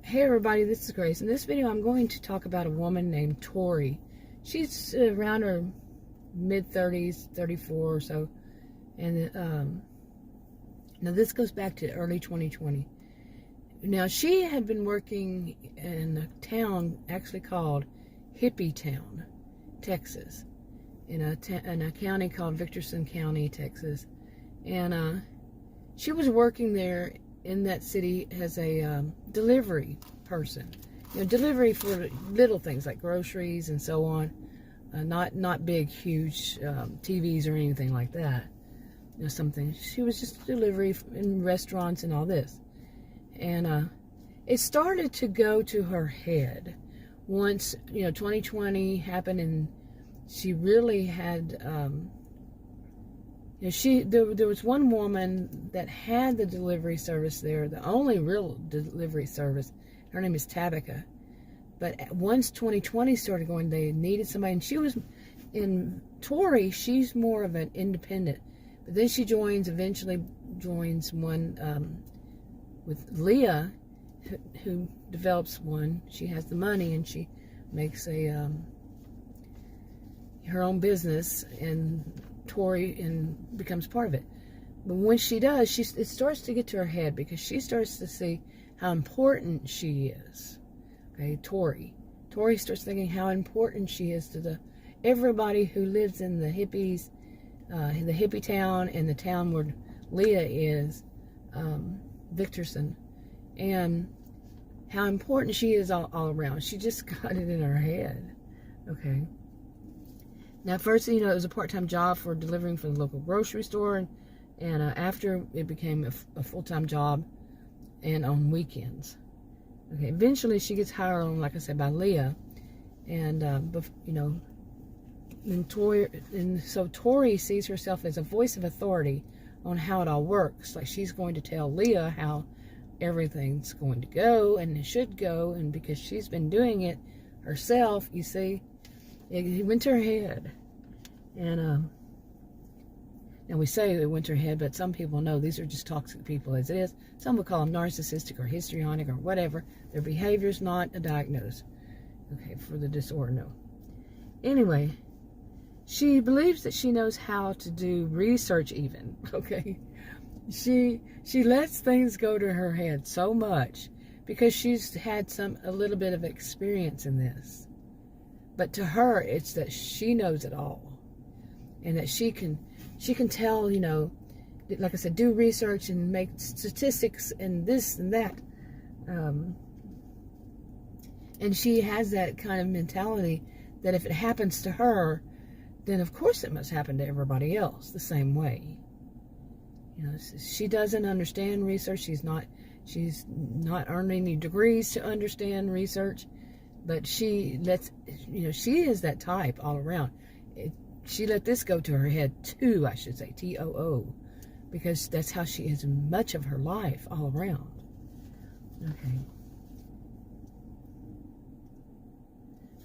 Hey everybody, this is Grace. In this video I'm going to talk about a woman named Tori. She's around her mid-30s, 34 or so. And now this goes back to early 2020. Now she had been working in a town actually called Hippie Town, Texas. In a county called Victorson County, Texas. And she was working there in that city as a delivery person, delivery for little things like groceries and so on, not big huge TVs or anything like that. Something she was just delivery in restaurants and all this. And it started to go to her head once 2020 happened, and she really had there was one woman that had the delivery service there, the only real delivery service. Her name is Tabitha. But once 2020 started going, they needed somebody, and she was in Tori. She's more of an independent, but then she eventually joins one with Leah, who develops one. She has the money, and she makes her own business, and Tori becomes part of it. But when she does, it starts to get to her head, because she starts to see how important she is. Okay, Tori starts thinking how important she is to everybody who lives in the hippies, the hippie town, and the town where Leah is, Victorson, and how important she is all around. She just got it in her head. Okay. Now, first, it was a part-time job for delivering for the local grocery store, and after it became a full-time job, and on weekends. Okay, eventually she gets hired on, like I said, by Leah, and so Tori sees herself as a voice of authority on how it all works. Like, she's going to tell Leah how everything's going to go and it should go, and because she's been doing it herself, you see. It went to her head. And we say it went to her head, but some people know these are just toxic people as it is. Some would call them narcissistic or histrionic or whatever. Their behavior's not a diagnosis, okay, for the disorder, no. Anyway, she believes that she knows how to do research even, okay? She lets things go to her head so much because she's had a little bit of experience in this. But to her, it's that she knows it all, and that she can tell, like I said, do research and make statistics and this and that. And she has that kind of mentality that if it happens to her, then of course it must happen to everybody else the same way. She doesn't understand research. She's not earned any degrees to understand research. But she is that type all around. She let this go to her head too, I should say, T-O-O, because that's how she is much of her life all around.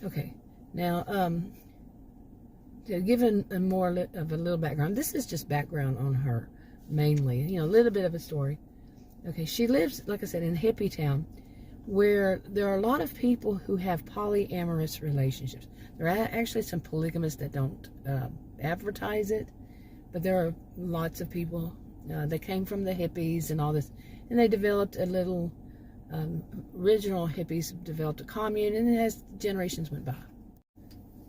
Okay. Now, to give more of a little background, this is just background on her, mainly, a little bit of a story. Okay, she lives, like I said, in Hippie Town, where there are a lot of people who have polyamorous relationships. There are actually some polygamists that don't advertise it, but there are lots of people that came from the hippies and all this, and they developed a little, original hippies developed a commune, and as generations went by.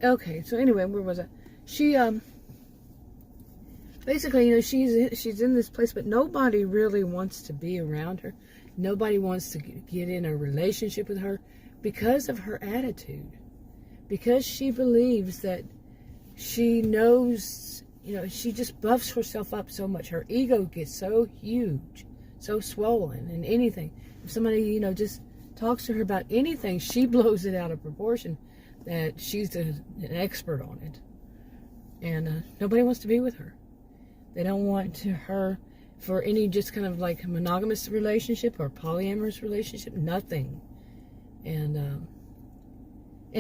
Okay, so anyway, where was I? She, basically, she's in this place, but nobody really wants to be around her. Nobody wants to get in a relationship with her because of her attitude. Because she believes that she knows, she just buffs herself up so much. Her ego gets so huge, so swollen, and anything. If somebody, just talks to her about anything, she blows it out of proportion, that she's an expert on it. And nobody wants to be with her. They don't want her for any just kind of like monogamous relationship or polyamorous relationship, nothing. And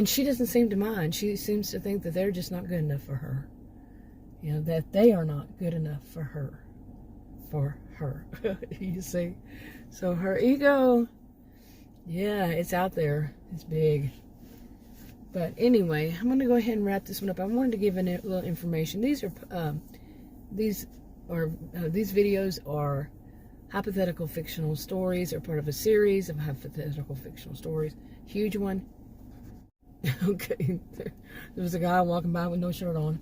she doesn't seem to mind. She seems to think that they're just not good enough for her. That they are not good enough for her. You see? So her ego Yeah, it's out there. It's big. But anyway, I'm going to go ahead and wrap this one up. I wanted to give a little information. These videos are hypothetical fictional stories, or part of a series of hypothetical fictional stories. Huge one. Okay, there was a guy walking by with no shirt on.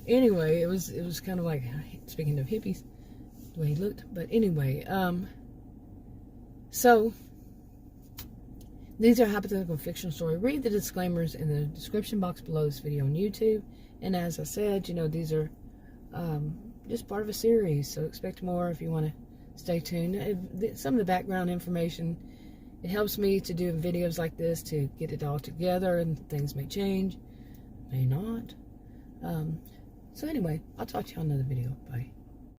Anyway, it was kind of like, speaking of hippies, the way he looked. But anyway, so these are hypothetical fictional story. Read the disclaimers in the description box below this video on YouTube. And as I said, these are just part of a series, so expect more if you want to stay tuned. Some of the background information, it helps me to do videos like this to get it all together, and things may change, may not. So anyway, I'll talk to you on another video. Bye.